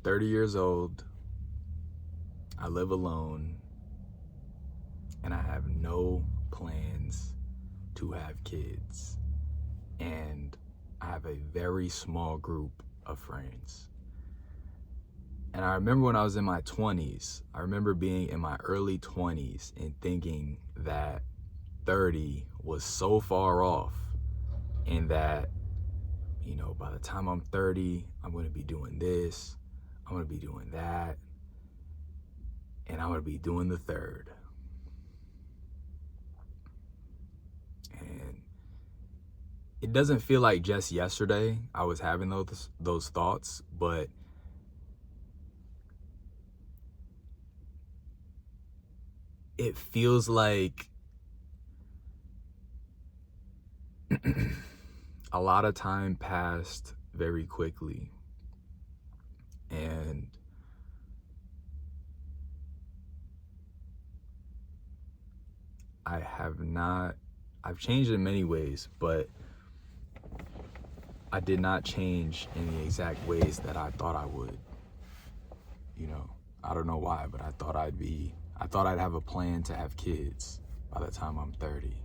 30 years old, I live alone, and I have no plans to have kids. And I have a very small group of friends. And I remember when I was in my 20s, I remember being in my early 20s and thinking that 30 was so far off, and that, by the time I'm 30, I'm going to be doing this, I'm going to be doing that, and I'm going to be doing the third. And it doesn't feel like just yesterday I was having those thoughts, but it feels like a lot of time passed very quickly. And I've changed in many ways, but I did not change in the exact ways that I thought I would. I don't know why, but I thought I'd have a plan to have kids by the time I'm 30,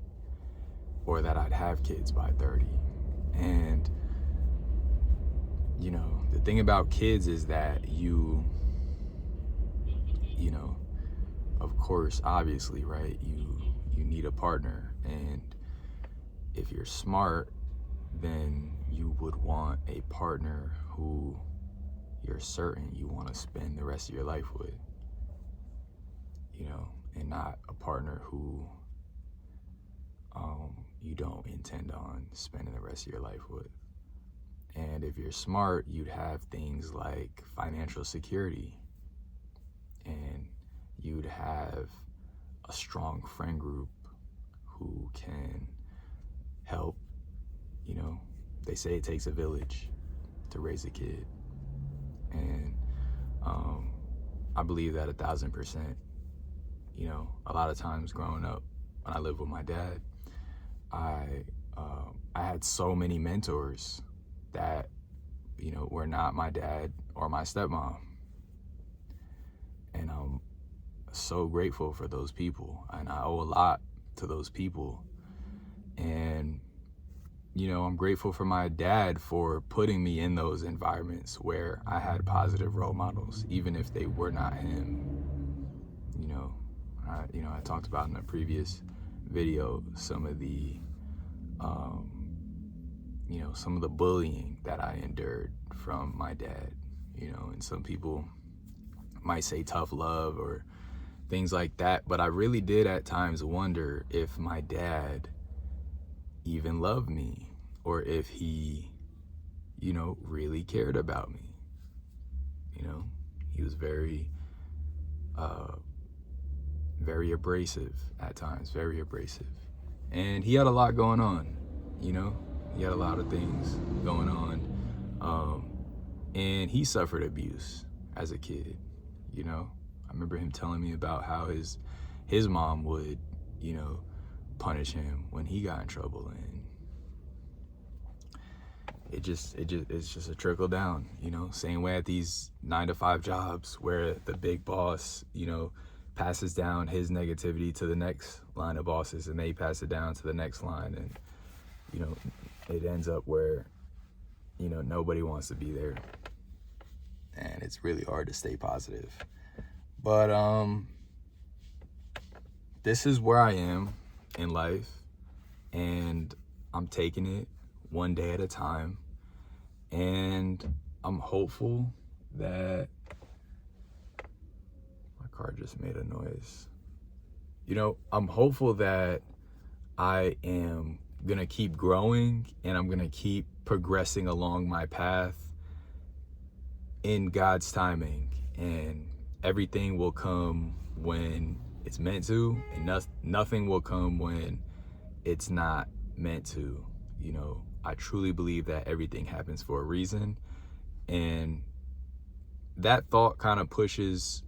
or that I'd have kids by 30. And, the thing about kids is that of course, obviously, right, you need a partner. And if you're smart, then you would want a partner who you're certain you want to spend the rest of your life with, and not a partner who you don't intend on spending the rest of your life with. And if you're smart, you'd have things like financial security, and you'd have a strong friend group who can help. They say it takes a village to raise a kid. And I believe that 1,000%. A lot of times growing up, when I lived with my dad, I had so many mentors that, were not my dad or my stepmom. And I'm so grateful for those people, and I owe a lot to those people. And, I'm grateful for my dad for putting me in those environments where I had positive role models, even if they were not him. I talked about in a previous video some of the some of the bullying that I endured from my dad, and some people might say tough love or things like that, but I really did at times wonder if my dad even loved me, or if he, really cared about me. He was very abrasive at times, very abrasive. And he had a lot going on, he had a lot of things going on. And he suffered abuse as a kid, I remember him telling me about how his mom would, punish him when he got in trouble. And it's just a trickle down, same way at these 9-to-5 jobs where the big boss, passes down his negativity to the next line of bosses, and they pass it down to the next line. And, it ends up where, nobody wants to be there. And it's really hard to stay positive. But this is where I am in life, and I'm taking it one day at a time. And I'm hopeful that my car just made a noise. I'm hopeful that I am gonna keep growing, and I'm gonna keep progressing along my path in God's timing, and everything will come when it's meant to, and nothing will come when it's not meant to. I truly believe that everything happens for a reason, and that thought kind of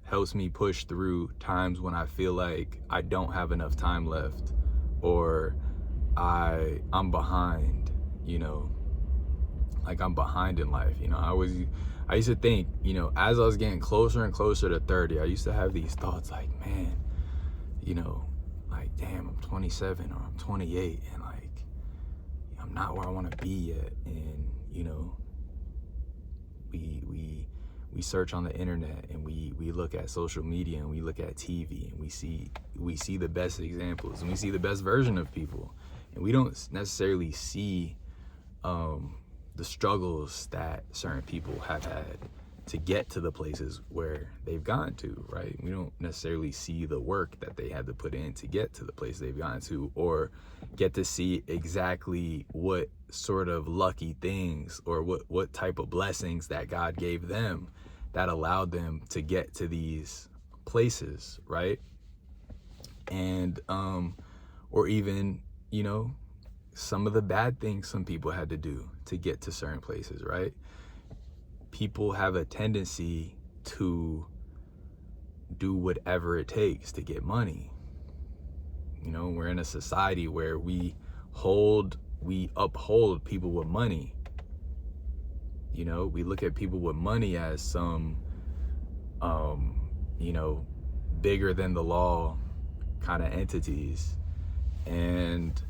helps me push through times when I feel like I don't have enough time left, or I'm behind, like I'm behind in life. You know, I used to think, you know, as I was getting closer and closer to 30, I used to have these thoughts like, man, you know, like, damn, I'm 27 or I'm 28 and like, I'm not where I want to be yet. And, you know, we search on the internet and we look at social media and we look at TV and we see the best examples and we see the best version of people, and we don't necessarily see the struggles that certain people have had to get to the places where they've gotten to, right? We don't necessarily see the work that they had to put in to get to the place they've gotten to, or get to see exactly what sort of lucky things or what type of blessings that God gave them that allowed them to get to these places, right? And or even, you know, some of the bad things some people had to do to get to certain places, right? People have a tendency to do whatever it takes to get money. You know, we're in a society where we uphold people with money. You know, we look at people with money as some, you know, bigger than the law kind of entities. And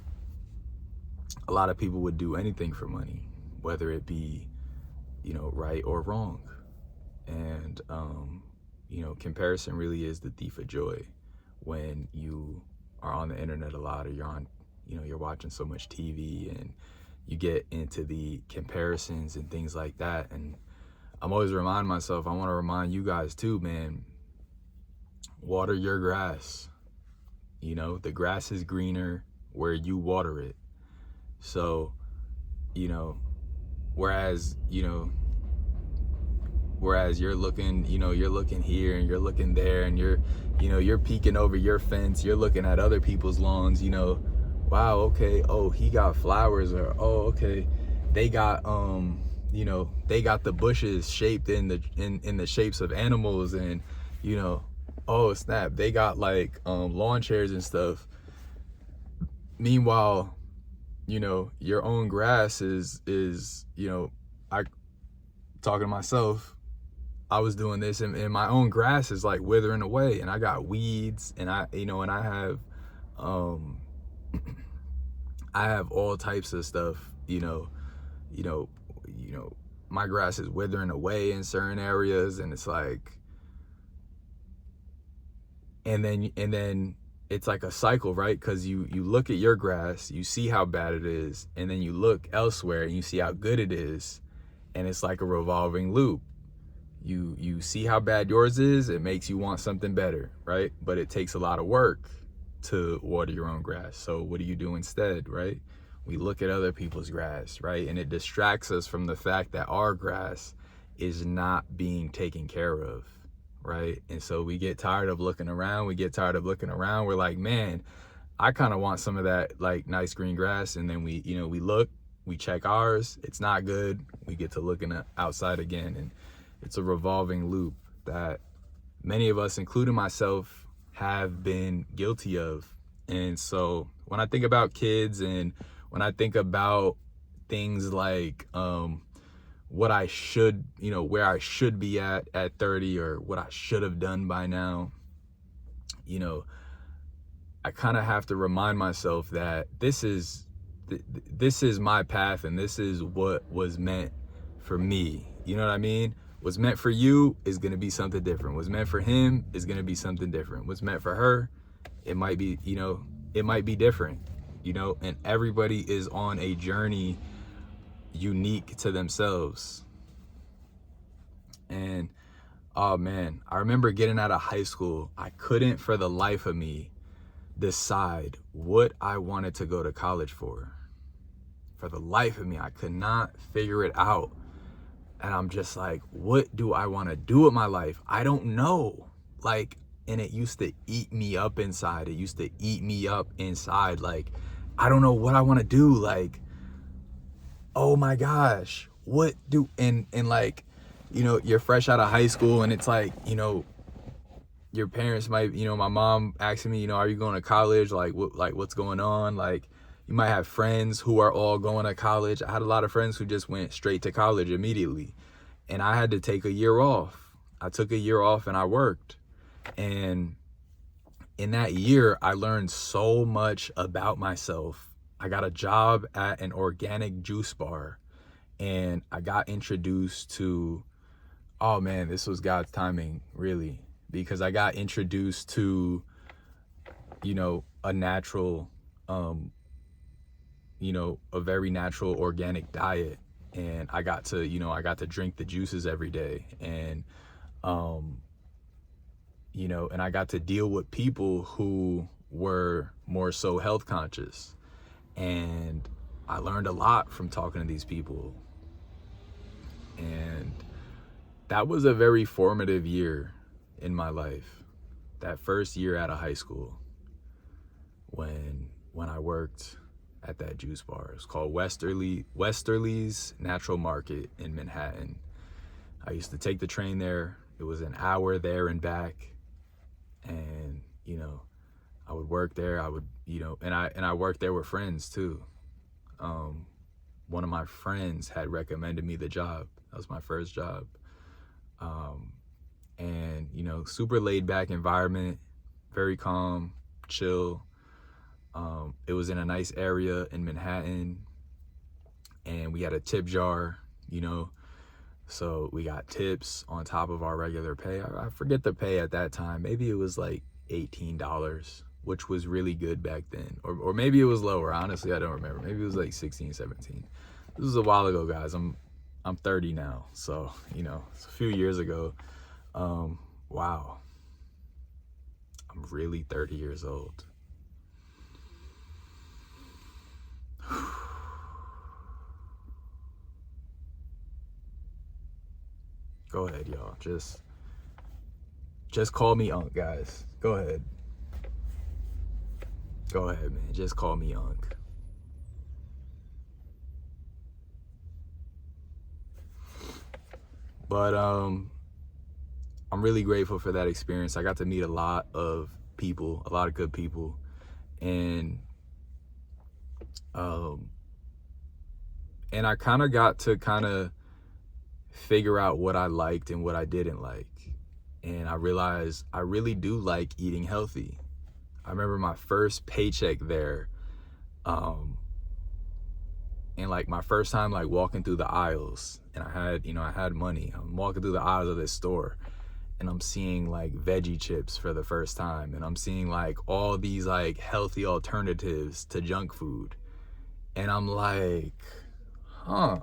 a lot of people would do anything for money, whether it be, you know, right or wrong. And, you know, comparison really is the thief of joy when you are on the internet a lot, or you're on, you know, you're watching so much TV and you get into the comparisons and things like that. And I'm always reminding myself, I want to remind you guys too, man, water your grass. You know, the grass is greener where you water it. So, you know, whereas you're looking, you know, you're looking here and you're looking there and you're peeking over your fence, you're looking at other people's lawns, you know, wow, okay, oh, he got flowers, or oh, okay, they got you know, they got the bushes shaped in the shapes of animals, and, you know, oh snap, they got like lawn chairs and stuff. Meanwhile, you know, your own grass is, you know, I talking to myself, I was doing this and my own grass is like withering away, and I got weeds, and I have all types of stuff, you know, my grass is withering away in certain areas, and it's like, and then it's like a cycle, right? Because you look at your grass, you see how bad it is, and then you look elsewhere and you see how good it is, and it's like a revolving loop. You see how bad yours is, it makes you want something better, right? But it takes a lot of work to water your own grass. So what do you do instead, right? We look at other people's grass, right? And it distracts us from the fact that our grass is not being taken care of, right? And so we get tired of looking around. We're like, man, I kind of want some of that like nice green grass. And then we look, we check ours, it's not good. We get to looking outside again. And it's a revolving loop that many of us, including myself, have been guilty of. And so when I think about kids, and when I think about things like what I should, you know, where I should be at 30, or what I should have done by now, you know, I kind of have to remind myself that this is my path, and this is what was meant for me. You know what I mean? What's meant for you is going to be something different. What's meant for him is going to be something different. What's meant for her, it might be, you know, it might be different, you know, and everybody is on a journey unique to themselves. And, oh man, I remember getting out of high school, I couldn't for the life of me decide what I wanted to go to college for. For the life of me, I could not figure it out. And I'm just like, what do I want to do with my life? I don't know. Like, and it used to eat me up inside. Like, I don't know what I want to do. Like, oh my gosh, and like, you know, you're fresh out of high school, and it's like, you know, your parents might, you know, my mom asking me, you know, are you going to college? Like, what's going on? Like, you might have friends who are all going to college. I had a lot of friends who just went straight to college immediately. And I had to take a year off. I took a year off and I worked. And in that year, I learned so much about myself. I got a job at an organic juice bar, and I got introduced to, oh man, this was God's timing, really, because I got introduced to, a natural, a very natural organic diet. And I got to drink the juices every day. And, and I got to deal with people who were more so health conscious. And I learned a lot from talking to these people. And that was a very formative year in my life. That first year out of high school, when I worked at that juice bar. It's called Westerly's Natural Market in Manhattan. I used to take the train there. It was an hour there and back. And, I would work there. I would, and I worked there with friends too. One of my friends had recommended me the job. That was my first job. And, super laid back environment, very calm, chill. It was in a nice area in Manhattan, and we had a tip jar, so we got tips on top of our regular pay. I forget the pay at that time. Maybe it was like $18, which was really good back then. Or maybe it was lower. Honestly, I don't remember. Maybe it was like 16, 17. This was a while ago, guys. I'm 30 now. So, it's a few years ago. Wow. I'm really 30 years old. Go ahead, y'all. Just call me Unc, guys. Go ahead. Go ahead, man. Just call me Unc. But I'm really grateful for that experience. I got to meet a lot of people, a lot of good people, and I kind of got to figure out what I liked and what I didn't like. And I realized I really do like eating healthy. I remember my first paycheck there, and like my first time like walking through the aisles, and I had money. I'm walking through the aisles of this store, and I'm seeing like veggie chips for the first time, and I'm seeing like all these like healthy alternatives to junk food. And I'm like, huh.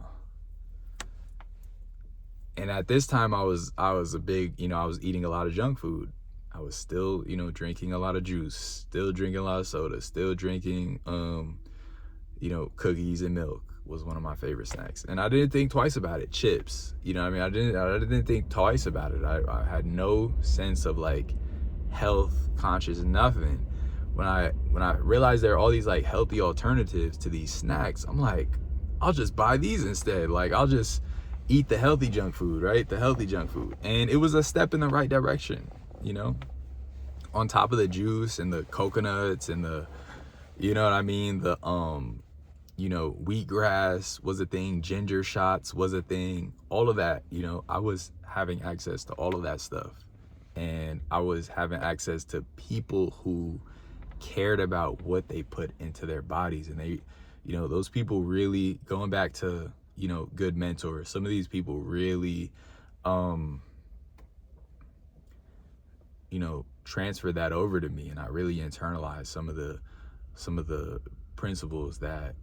And at this time I was a big, I was eating a lot of junk food. I was still, drinking a lot of juice, still drinking a lot of soda, still drinking, cookies and milk was one of my favorite snacks. And I didn't think twice about it. Chips, I didn't think twice about it. I had no sense of like health conscious, nothing. When I realized there are all these like healthy alternatives to these snacks, I'm like, I'll just buy these instead. Like, I'll just eat the healthy junk food, right? The healthy junk food. And it was a step in the right direction, on top of the juice and the coconuts and the, the, wheatgrass was a thing. Ginger shots was a thing. All of that, I was having access to all of that stuff. And I was having access to people who cared about what they put into their bodies. And they, those people really, going back to, good mentors, some of these people really, transferred that over to me. And I really internalized some of the principles that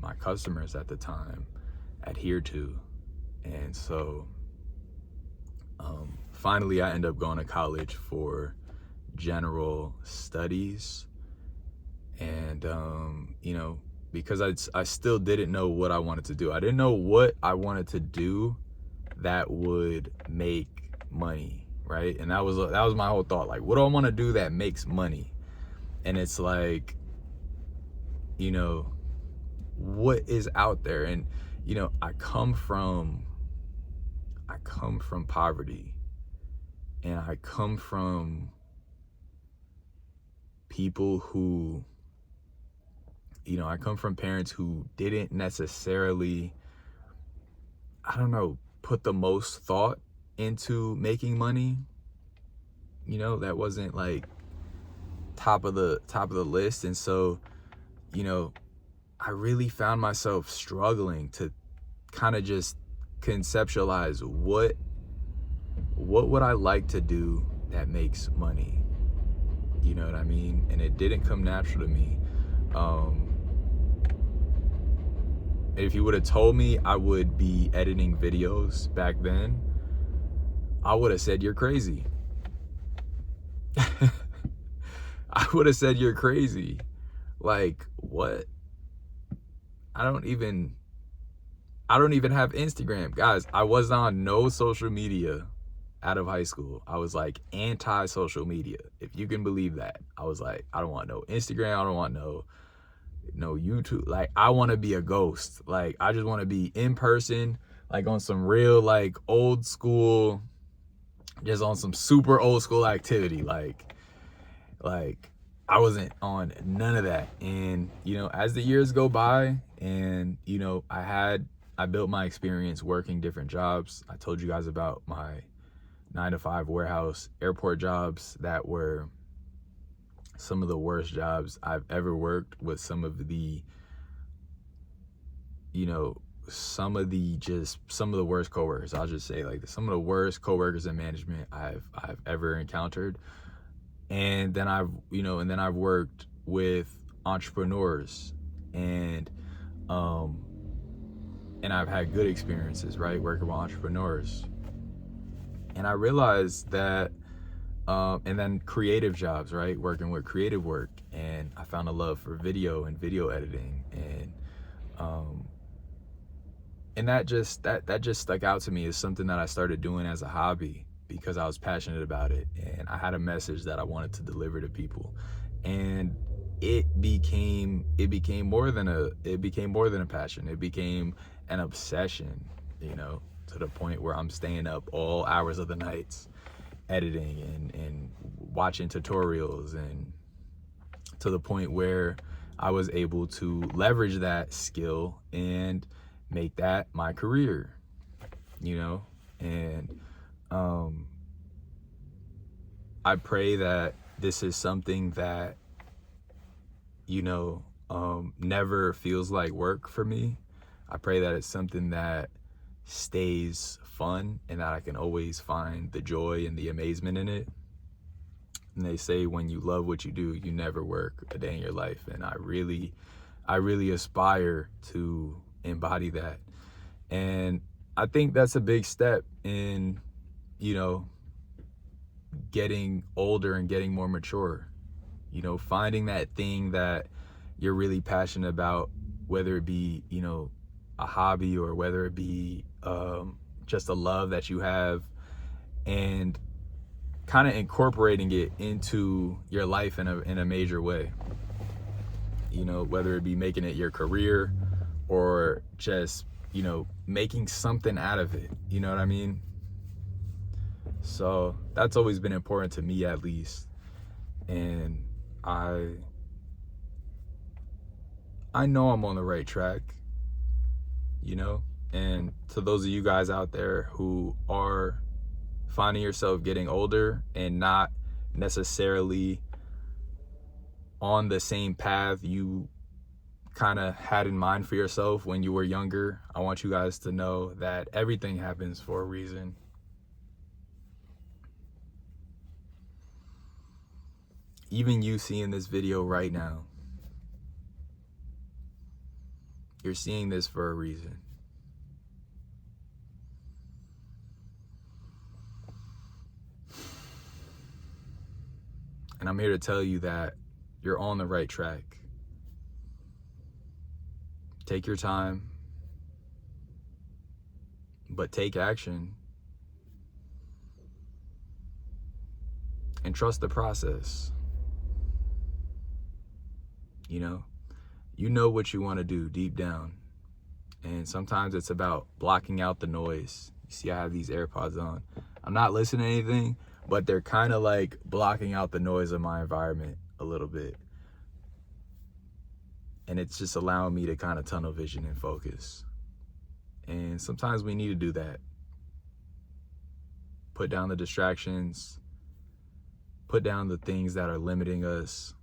my customers at the time adhered to. And so finally I ended up going to college for general studies. And because I still didn't know what I wanted to do. I didn't know what I wanted to do that would make money, right? And that was my whole thought. Like, what do I want to do that makes money? And it's like, what is out there? And I come from poverty, and I come from people who, I come from parents who didn't necessarily, I don't know, put the most thought into making money. That wasn't like top of the list. And so, I really found myself struggling to kind of just conceptualize what would I like to do that makes money. You know what I mean? And it didn't come natural to me. If you would have told me I would be editing videos back then, I would have said you're crazy. I would have said you're crazy. Like, what? I don't even have Instagram. Guys, I was on no social media out of high school. I was like anti-social media, if you can believe that. I was like, I don't want no Instagram. I don't want no YouTube. Like, I want to be a ghost. Like, I just want to be in person, like on some real, like, old school, just on some super old school activity. Like I wasn't on none of that. And, as the years go by and, I built my experience working different jobs. I told you guys about my 9-to-5 warehouse airport jobs that were some of the worst jobs I've ever worked, with some of the worst coworkers. I'll just say, like, some of the worst coworkers in management I've ever encountered. And then I've worked with entrepreneurs, and I've had good experiences, right, working with entrepreneurs. And I realized that, and then creative jobs, right, working with creative work, and I found a love for video and video editing, and that just stuck out to me as something that I started doing as a hobby because I was passionate about it, and I had a message that I wanted to deliver to people. And it became more than a passion. It became an obsession, to the point where I'm staying up all hours of the nights editing and watching tutorials, and to the point where I was able to leverage that skill and make that my career, and I pray that this is something that, never feels like work for me. I pray that it's something that stays fun and that I can always find the joy and the amazement in it. And they say when you love what you do, you never work a day in your life. And I really aspire to embody that. And I think that's a big step in, getting older and getting more mature. Finding that thing that you're really passionate about, whether it be, a hobby, or whether it be just a love that you have, and kind of incorporating it into your life in a major way. Whether it be making it your career, or just, making something out of it. You know what I mean? So that's always been important to me, at least. And I know I'm on the right track, and to those of you guys out there who are finding yourself getting older and not necessarily on the same path you kind of had in mind for yourself when you were younger, I want you guys to know that everything happens for a reason. Even you seeing this video right now, you're seeing this for a reason. And I'm here to tell you that you're on the right track. Take your time, but take action. And trust the process. You know what you want to do deep down. And sometimes it's about blocking out the noise. You see, I have these AirPods on. I'm not listening to anything, but they're kind of like blocking out the noise of my environment a little bit. And it's just allowing me to kind of tunnel vision and focus. And sometimes we need to do that. Put down the distractions, put down the things that are limiting us.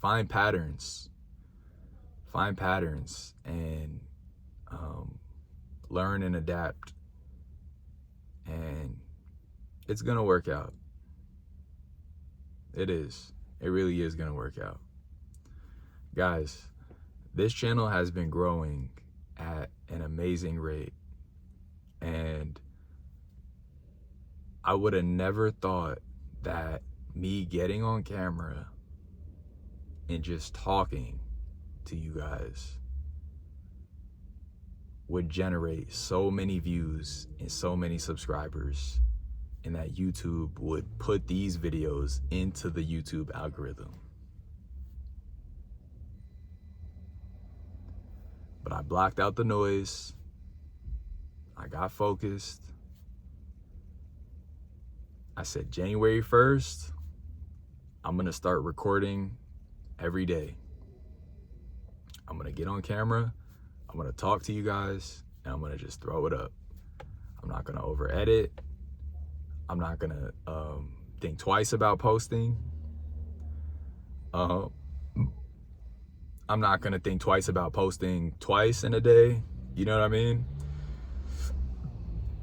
Find patterns and learn and adapt. And it's going to work out. It really is going to work out. Guys, this channel has been growing at an amazing rate. And I would have never thought that me getting on camera and just talking to you guys would generate so many views and so many subscribers, and that YouTube would put these videos into the YouTube algorithm. But I blocked out the noise. I got focused. I said, January 1st, I'm gonna start recording every day. I'm gonna get on camera, I'm gonna talk to you guys, and I'm gonna just throw it up. I'm not gonna over edit. I'm not gonna think twice about posting. I'm not gonna think twice about posting twice in a day. You know what I mean?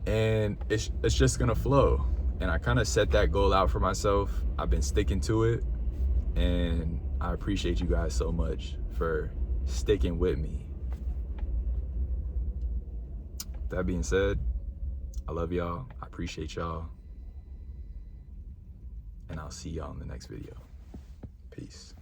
And it's just gonna flow. And I kind of set that goal out for myself. I've been sticking to it, and I appreciate you guys so much for sticking with me. That being said, I love y'all. I appreciate y'all. And I'll see y'all in the next video. Peace.